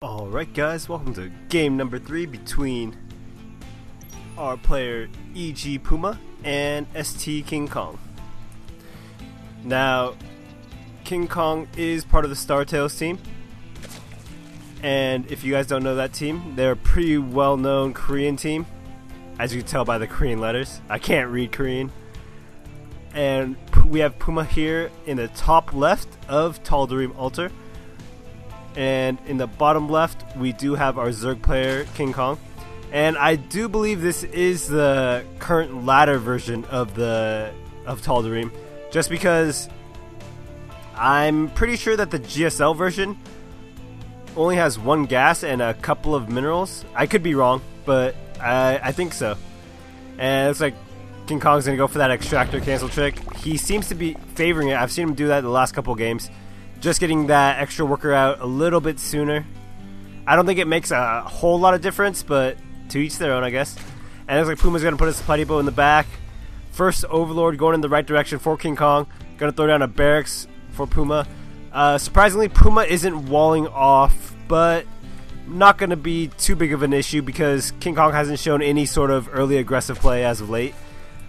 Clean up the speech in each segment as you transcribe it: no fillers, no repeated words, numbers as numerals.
Alright guys, welcome to game number 3 between our player E.G. Puma and STKingKong. Now, King Kong is part of the Star Tales team, and if you guys don't know that team, they're a pretty well-known Korean team, as you can tell by the Korean letters. I can't read Korean. And we have Puma here in the top left of Tal Darim altar. And in the bottom left, we do have our Zerg player, King Kong. And I do believe this is the current ladder version of Tal Darim, just because I'm pretty sure that the GSL version only has one gas and a couple of minerals. I could be wrong, but I think so. And it looks like King Kong's going to go for that extractor cancel trick. He seems to be favoring it. I've seen him do that the last couple games. Just getting that extra worker out a little bit sooner. I don't think it makes a whole lot of difference, but to each their own, I guess. And it looks like Puma's going to put his supply depot in the back. First Overlord going in the right direction for King Kong. Going to throw down a barracks for Puma. Surprisingly, Puma isn't walling off, but not going to be too big of an issue because King Kong hasn't shown any sort of early aggressive play as of late.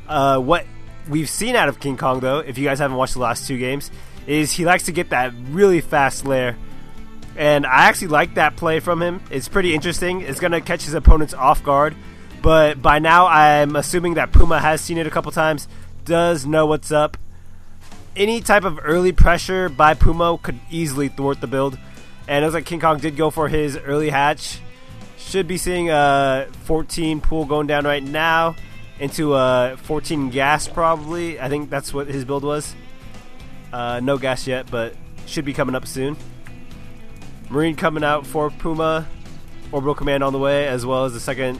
What we've seen out of King Kong, though, if you guys haven't watched the last two games, is he likes to get that really fast lair. And I actually like that play from him. It's pretty interesting. It's going to catch his opponents off guard. But by now, I'm assuming that Puma has seen it a couple times, does know what's up. Any type of early pressure by Puma could easily thwart the build. And it looks like King Kong did go for his early hatch. Should be seeing a 14 pool going down right now into a 14 gas probably. I think that's what his build was. No gas yet, but should be coming up soon. Marine coming out for Puma. Orbital command on the way, as well as the second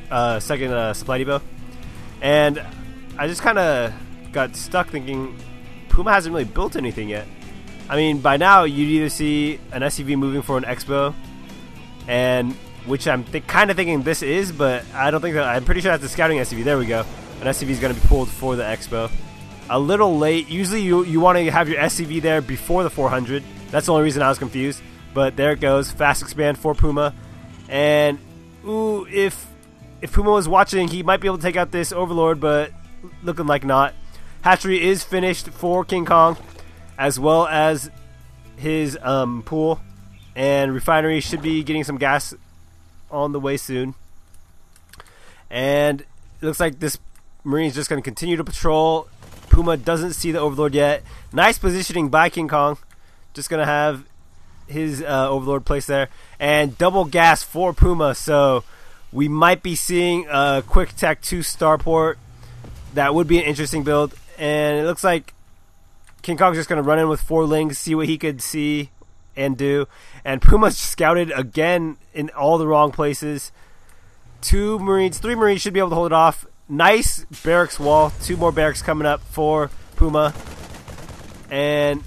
supply depot. And I just kind of got stuck thinking Puma hasn't really built anything yet. I mean, by now you'd either see an SCV moving for an Expo, and which I'm kind of thinking this is, but I don't think that. I'm pretty sure that's the scouting SCV. There we go. An SCV is going to be pulled for the Expo. A little late. Usually you want to have your SCV there before the 400. That's the only reason I was confused. But there it goes. Fast expand for Puma. And, ooh, if Puma was watching, he might be able to take out this Overlord, but looking like not. Hatchery is finished for King Kong, as well as his pool. And refinery should be getting some gas on the way soon. And it looks like this Marine is just going to continue to patrol. Puma doesn't see the Overlord yet. Nice positioning by King Kong. Just going to have his Overlord placed there. And double gas for Puma. So we might be seeing a quick tech 2 starport. That would be an interesting build. And it looks like King Kong's just going to run in with 4 lings, see what he could see and do. And Puma's scouted again in all the wrong places. 3 Marines should be able to hold it off. Nice barracks wall. 2 more barracks coming up for Puma. And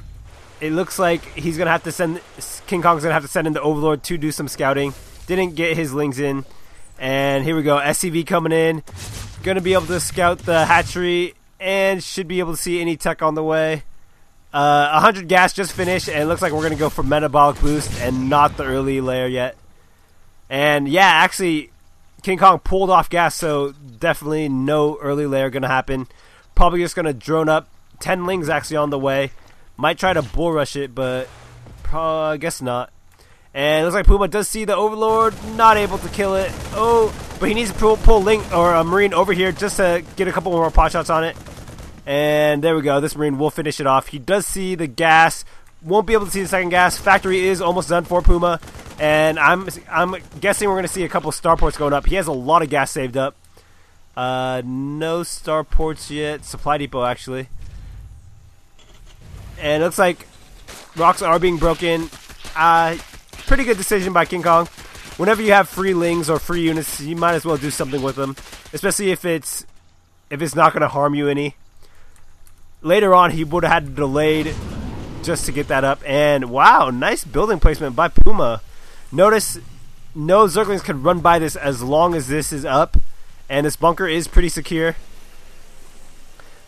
it looks like he's going to have to send... King Kong's going to have to send in the Overlord to do some scouting. Didn't get his lings in. And here we go. SCV coming in. Going to be able to scout the hatchery. And should be able to see any tech on the way. 100 gas just finished. And it looks like we're going to go for metabolic boost and not the early layer yet. And yeah, actually... King Kong pulled off gas, so definitely no early layer going to happen. Probably just going to drone up. 10 lings actually on the way. Might try to bull rush it, but I guess not. And it looks like Puma does see the Overlord. Not able to kill it. Oh, but he needs to pull Ling or a Marine over here just to get a couple more pot shots on it. And there we go. This Marine will finish it off. He does see the gas. Won't be able to see the second gas. Factory is almost done for Puma. And I'm guessing we're going to see a couple starports going up. He has a lot of gas saved up. No starports yet. Supply depot, actually. And it looks like rocks are being broken. Pretty good decision by King Kong. Whenever you have free lings or free units, you might as well do something with them. Especially if it's not going to harm you any. Later on, he would have had delayed just to get that up. And wow, nice building placement by Puma. Notice no Zerglings can run by this as long as this is up. And this bunker is pretty secure.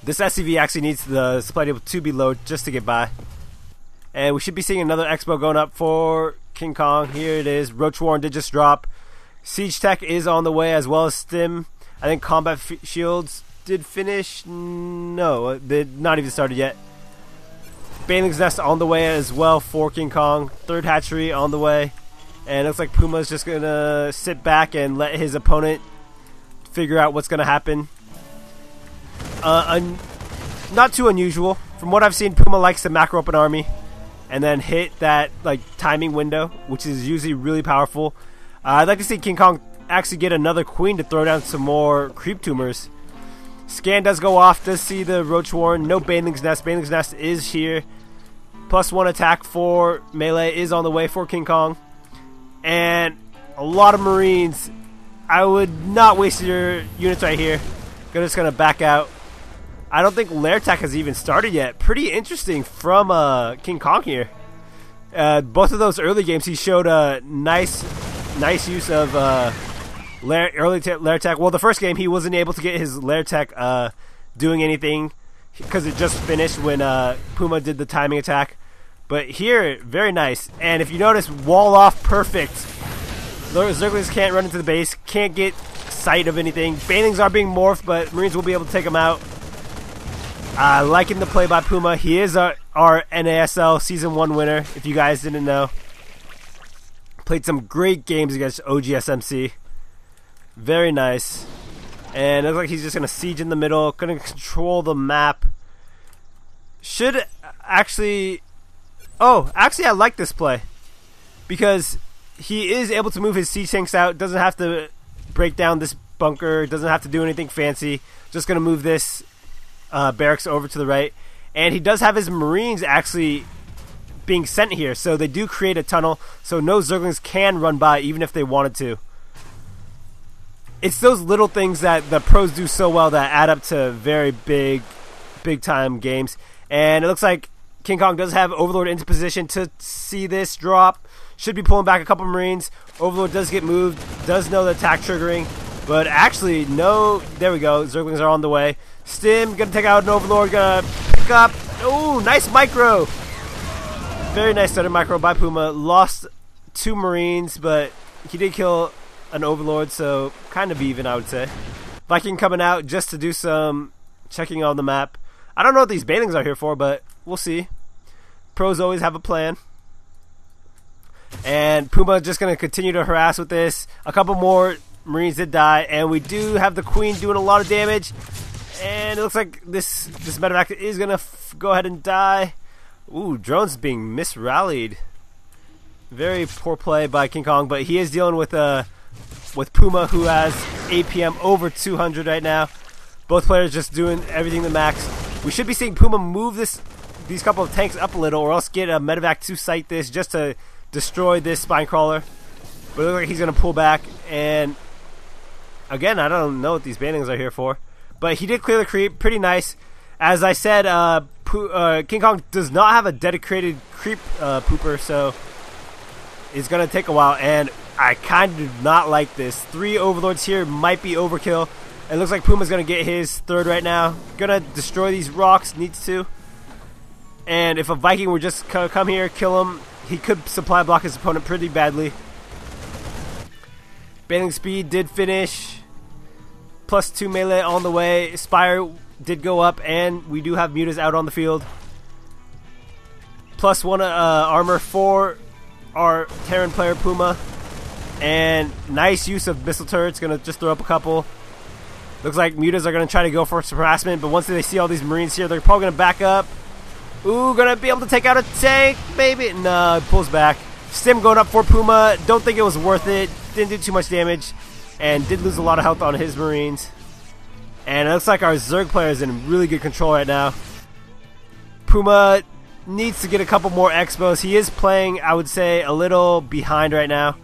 This SCV actually needs the supply depot to be low just to get by. And we should be seeing another expo going up for King Kong. Here it is. Roach Warren did just drop. Siege Tech is on the way, as well as Stim. I think Combat Shields did finish. No, they're not even started yet. Baneling's Nest on the way as well for King Kong. Third hatchery on the way. And it looks like Puma's just going to sit back and let his opponent figure out what's going to happen. Not too unusual. From what I've seen, Puma likes to macro up an army and then hit that like timing window, which is usually really powerful. I'd like to see King Kong actually get another queen to throw down some more creep tumors. Scan does go off, does see the Roach Warren. No Baneling's Nest. Baneling's Nest is here. +1 attack for melee is on the way for King Kong. And a lot of Marines. I would not waste your units right here. Just going to back out. I don't think Lair Tech has even started yet. Pretty interesting from King Kong here. Both of those early games, he showed a nice use of early Lair Tech. Well, the first game, he wasn't able to get his Lair Tech doing anything because it just finished when Puma did the timing attack. But here, very nice. And if you notice, wall off perfect. Zerglings can't run into the base, can't get sight of anything. Banelings are being morphed, but Marines will be able to take them out. Liking the play by Puma. He is our NASL Season 1 winner, if you guys didn't know. Played some great games against OGSMC. Very nice. And it looks like he's just going to siege in the middle, going to control the map. Should actually... Oh, actually I like this play. Because he is able to move his siege tanks out, doesn't have to break down this bunker, doesn't have to do anything fancy. Just going to move this barracks over to the right. And he does have his Marines actually being sent here, so they do create a tunnel, so no Zerglings can run by even if they wanted to. It's those little things that the pros do so well that add up to very big time games. And it looks like King Kong does have Overlord into position to see this drop. Should be pulling back a couple Marines. Overlord does get moved, does know the attack triggering, but actually no. There we go, Zerglings are on the way. Stim gonna take out an Overlord, gonna pick up. Oh, nice micro. Very nice started micro by Puma. Lost 2 Marines, but he did kill an Overlord, so kind of even, I would say. Viking coming out just to do some checking on the map. I don't know what these Banelings are here for, but we'll see. Pros always have a plan. And Puma just going to continue to harass with this. A couple more Marines did die, and we do have the Queen doing a lot of damage. And it looks like this medevac is going to go ahead and die. Ooh, drones being misrallied. Very poor play by King Kong, but he is dealing with Puma, who has APM over 200 right now. Both players just doing everything to max. We should be seeing Puma move these couple of tanks up a little, or else get a medevac to sight this just to destroy this spine crawler. But it looks like he's going to pull back. And again, I don't know what these Banelings are here for. But he did clear the creep. Pretty nice. As I said, King Kong does not have a dedicated creep pooper, so it's going to take a while. And I kind of do not like this. 3 Overlords here might be overkill. It looks like Puma's going to get his third right now. Going to destroy these rocks. Needs to. And if a Viking were just come here, kill him, he could supply block his opponent pretty badly. Baneling speed did finish. +2 melee on the way. Spire did go up, and we do have Mutas out on the field. +1 armor for our Terran player Puma. And nice use of missile turrets. Going to just throw up a couple. Looks like Mutas are going to try to go for some harassment, but once they see all these Marines here, they're probably going to back up. Ooh, going to be able to take out a tank, maybe. No, pulls back. Stim going up for Puma. Don't think it was worth it. Didn't do too much damage. And did lose a lot of health on his Marines. And it looks like our Zerg player is in really good control right now. Puma needs to get a couple more expos. He is playing, I would say, a little behind right now.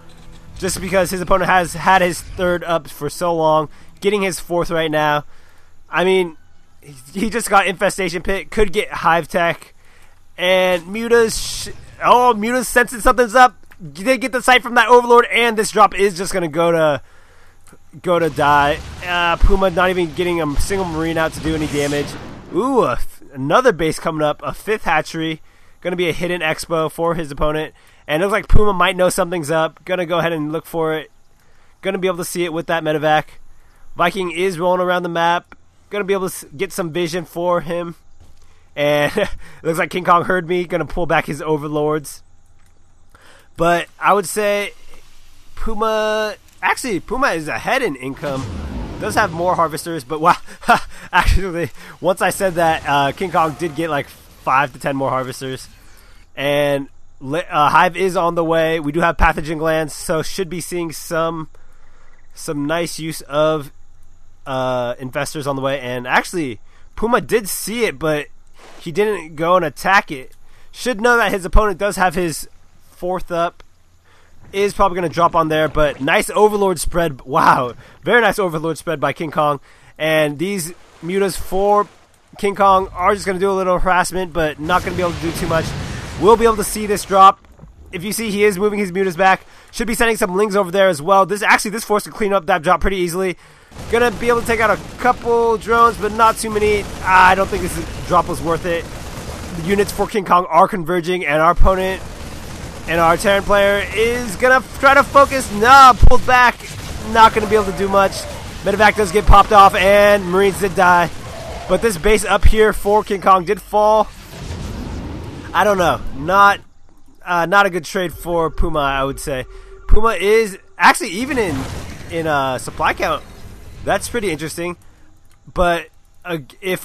Just because his opponent has had his third up for so long. Getting his fourth right now. I mean, he just got Infestation Pit. Could get Hive Tech. And Muta's... Muta's sensing something's up. Did get the sight from that Overlord. And this drop is just going to go to die. Puma not even getting a single Marine out to do any damage. Ooh, another base coming up. A 5th hatchery. Going to be a hidden expo for his opponent. And it looks like Puma might know something's up. Going to go ahead and look for it. Going to be able to see it with that medevac. Viking is rolling around the map. Going to be able to get some vision for him. And it looks like King Kong heard me. Going to pull back his overlords. But I would say Puma... Actually, Puma is ahead in income. Does have more harvesters. But wow. Actually, once I said that, King Kong did get like 5 to 10 more harvesters. And Hive is on the way. We do have pathogen glands. So should be seeing some nice use of infestors on the way. And actually, Puma did see it, but he didn't go and attack it. Should know that his opponent does have his 4th up. Is probably going to drop on there, but nice overlord spread. Wow, very nice overlord spread by King Kong. And these mutas for King Kong are just going to do a little harassment, but not going to be able to do too much. We'll be able to see this drop. If you see, he is moving his mutas back. Should be sending some lings over there as well. This force can clean up that drop pretty easily. Gonna be able to take out a couple drones, but not too many. I don't think this drop was worth it. The units for King Kong are converging, and our opponent and our Terran player is gonna try to focus. Nah, pulled back. Not gonna be able to do much. Medevac does get popped off, and Marines did die. But this base up here for King Kong did fall. I don't know. Not a good trade for Puma, I would say. Puma is actually even in supply count. That's pretty interesting. But if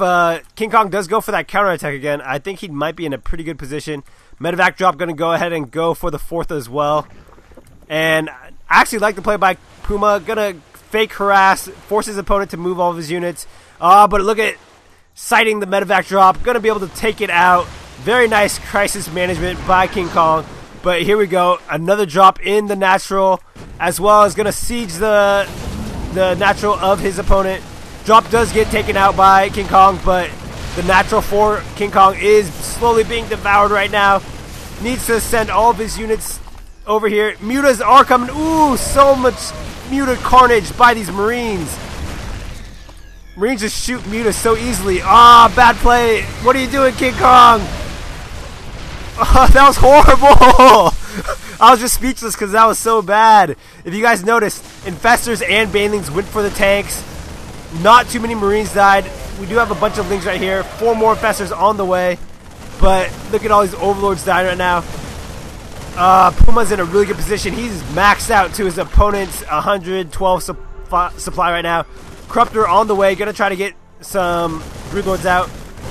King Kong does go for that counterattack again, I think he might be in a pretty good position. Medevac drop going to go ahead and go for the 4th as well. And I actually like the play by Puma. Going to fake harass, force his opponent to move all of his units. But look at sighting the medevac drop. Going to be able to take it out. Very nice crisis management by King Kong. But here we go. Another drop in the natural, as well as going to siege the natural of his opponent. Drop does get taken out by King Kong, but the natural for King Kong is slowly being devoured right now. Needs to send all of his units over here. Mutas are coming. Ooh, so much muta carnage by these Marines. Marines just shoot mutas so easily. Ah, bad play. What are you doing, King Kong? Oh, that was horrible. I was just speechless because that was so bad. If you guys noticed, infestors and banelings went for the tanks. Not too many Marines died. We do have a bunch of lings right here. 4 more infestors on the way. But look at all these overlords dying right now. Puma's in a really good position. He's maxed out to his opponent's 112 supply right now. Corruptor on the way. Gonna try to get some broodlords out.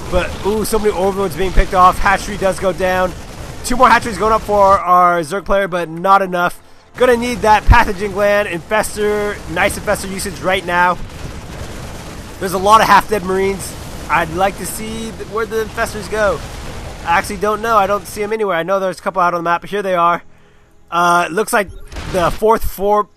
But, ooh, so many overlords being picked off. Hatchery does go down. 2 more hatcheries going up for our Zerg player, but not enough. Gonna need that pathogen gland, infestor, nice infestor usage right now. There's a lot of half-dead Marines. I'd like to see where the infestors go. I actually don't know. I don't see them anywhere. I know there's a couple out on the map, but here they are. Looks like the 4th for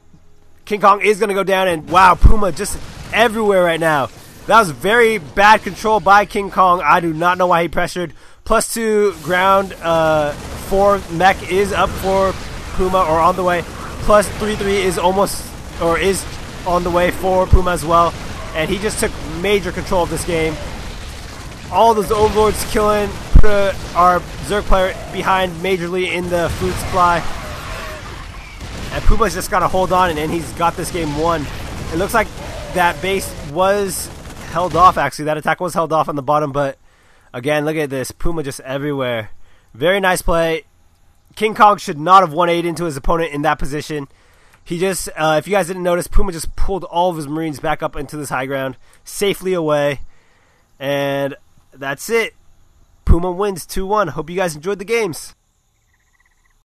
King Kong is gonna go down, and wow, Puma just everywhere right now. That was very bad control by King Kong. I do not know why he pressured. +2 ground 4 mech is up for Puma, or on the way. +3/3 is almost, or is on the way for Puma as well. And he just took major control of this game. All those overlords killing, put our Zerg player behind majorly in the food supply. And Puma's just got to hold on, and he's got this game won. It looks like that base was held off, actually. That attack was held off on the bottom, but again, look at this. Puma just everywhere. Very nice play. King Kong should not have 1-8 into his opponent in that position. He just, if you guys didn't notice, Puma just pulled all of his Marines back up into this high ground, safely away. And that's it. Puma wins 2-1. Hope you guys enjoyed the games.